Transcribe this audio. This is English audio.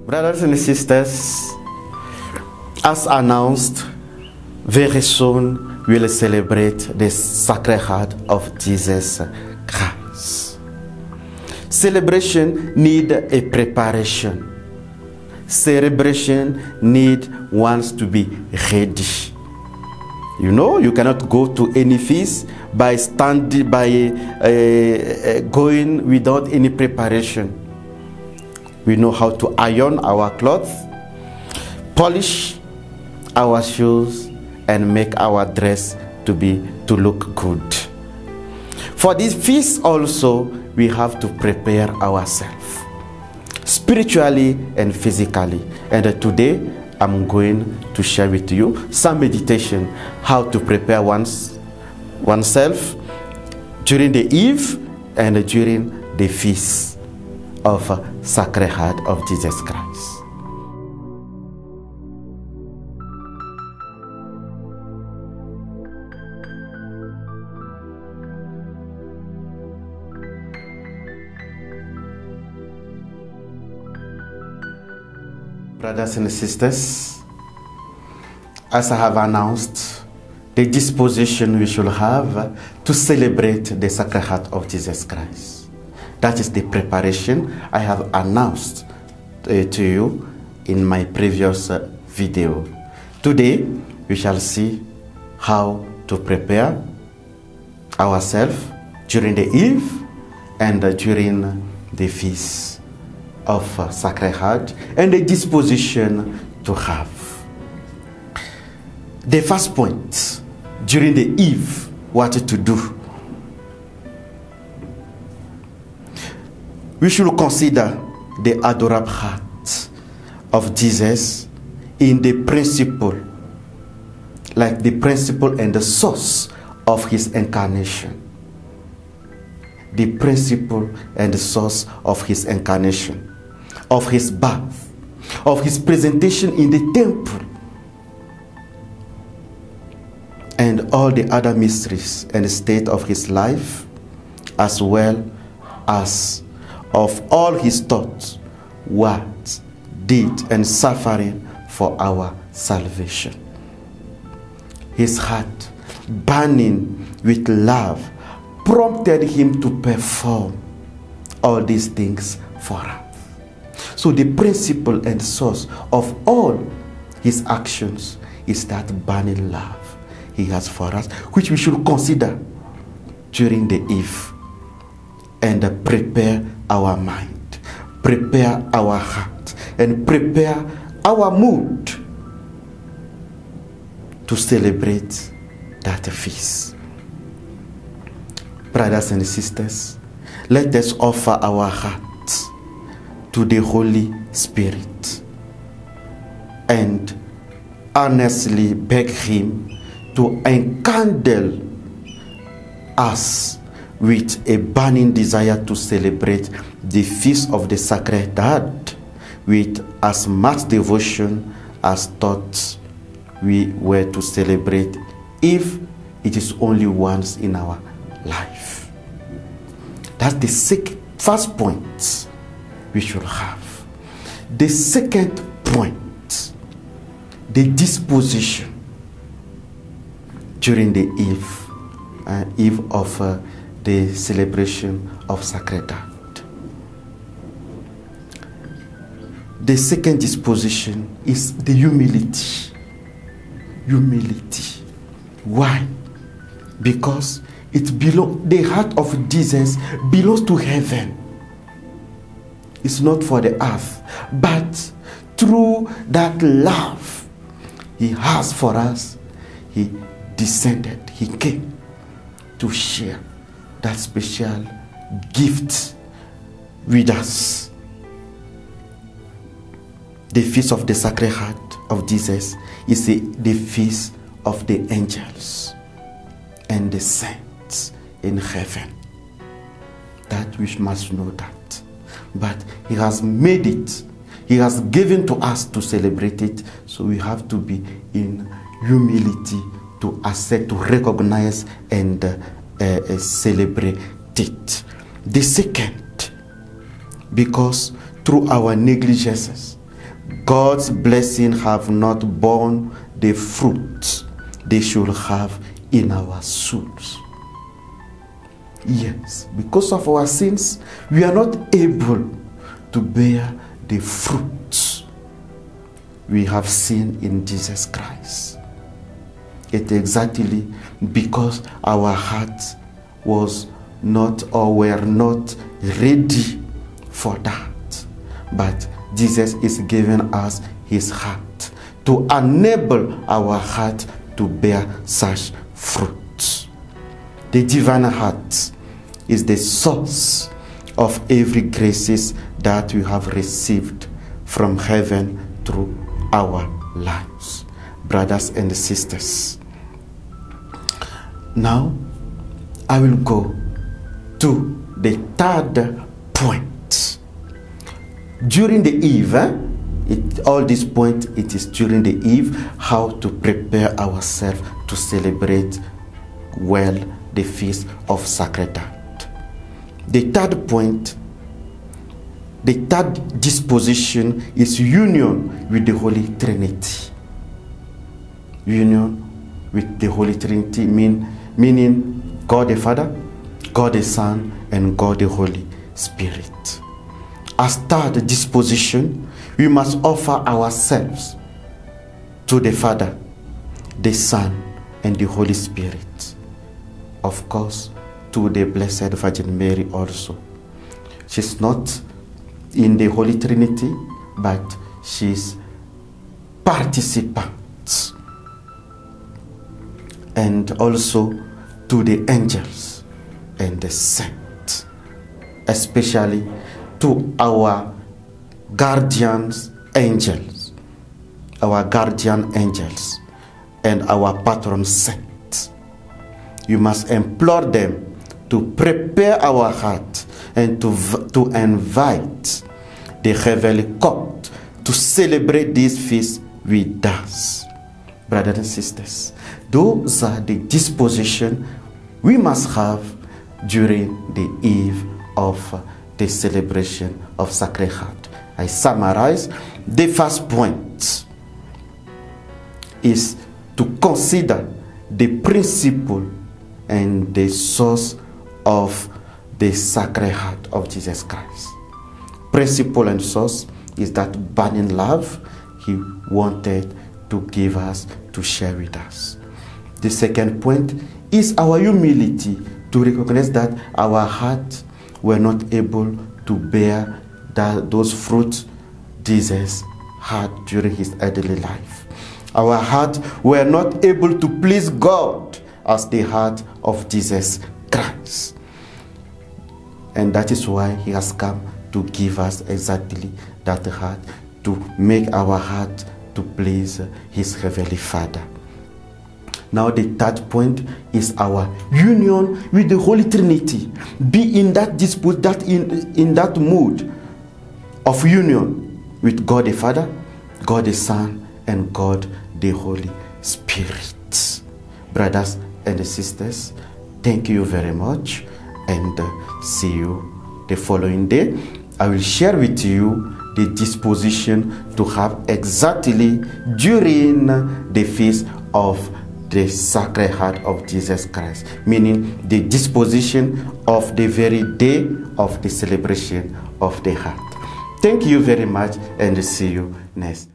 Brothers and sisters, as announced, very soon we will celebrate the Sacred Heart of Jesus Christ. Celebration need a preparation. Celebration need ones to be ready. You know, you cannot go to any feast by going without any preparation. We know how to iron our clothes, polish our shoes, and make our dress to look good. For this feast also, we have to prepare ourselves, spiritually and physically. And today, I'm going to share with you some meditation how to prepare oneself during the eve and during the feast of Sacred Heart of Jesus Christ. Brothers and sisters, as I have announced, the disposition we should have to celebrate the Sacred Heart of Jesus Christ. That is the preparation I have announced to you in my previous video. Today, we shall see how to prepare ourselves during the eve and during the feast of Sacred Heart, and the disposition to have. The first point, during the eve, what to do. We should consider the adorable heart of Jesus in the principle, like the principle and the source of his incarnation. The principle and the source of his incarnation, of his birth, of his presentation in the temple, and all the other mysteries and the state of his life, as well as of all his thoughts, words, deeds, and suffering for our salvation. His heart, burning with love, prompted him to perform all these things for us. So the principle and source of all his actions is that burning love he has for us, which we should consider during the eve, and prepare our mind, prepare our heart, and prepare our mood to celebrate that feast. Brothers and sisters, let us offer our hearts to the Holy Spirit and earnestly beg him to enkindle us with a burning desire to celebrate the feast of the Sacred Heart with as much devotion as thought we were to celebrate if it is only once in our life. That's the first point we should have. The second point, the disposition during the eve of the celebration of Sacred Heart. The second disposition is the humility. Humility. Why? Because the heart of Jesus belongs to heaven. It's not for the earth, but through that love he has for us, he descended, he came to share that special gift with us. The feast of the Sacred Heart of Jesus is the feast of the angels and the saints in heaven. That we must know that. but he has made it. He has given to us to celebrate it. So we have to be in humility to accept, to recognize, and celebrate it. The second, because through our negligences, God's blessing have not borne the fruit they should have in our souls. Yes, because of our sins, we are not able to bear the fruits we have seen in Jesus Christ. It's exactly because our hearts was not or were not ready for that. But Jesus is giving us his heart to enable our heart to bear such fruits. The divine heart is the source of every graces that we have received from heaven through our lives. Brothers and sisters, now I will go to the third point. During the eve, all this point, it is during the eve, how to prepare ourselves to celebrate well the Feast of Sacred Heart. The third point, the third disposition is union with the Holy Trinity. Union with the Holy Trinity meaning God the Father, God the Son, and God the Holy Spirit. As third disposition, we must offer ourselves to the Father, the Son, and the Holy Spirit. Of course, to the Blessed Virgin Mary also. She's not in the Holy Trinity, but she's participant. And also to the angels and the saints, especially to our guardians angels, our guardian angels, and our patron saints. You must implore them to prepare our heart and to invite the heavenly court to celebrate this feast with us. Brothers and sisters, those are the disposition we must have during the eve of the celebration of Sacred Heart. I summarize. The first point is to consider the principle and the source of the Sacred Heart of Jesus Christ. Principle and source is that burning love he wanted to give us, to share with us. The second point is our humility, to recognize that our hearts were not able to bear those fruits Jesus had during his earthly life. Our hearts were not able to please God as the heart of Jesus Christ. And that is why he has come to give us exactly that heart, to make our heart to please his heavenly Father. Now the third point is our union with the Holy Trinity. Be in that dispute, in that mood of union with God the Father, God the Son, and God the Holy Spirit. Brothers and sisters, thank you very much, and see you the following day. I will share with you the disposition to have exactly during the feast of the Sacred Heart of Jesus Christ, meaning the disposition of the very day of the celebration of the heart. Thank you very much, and see you next.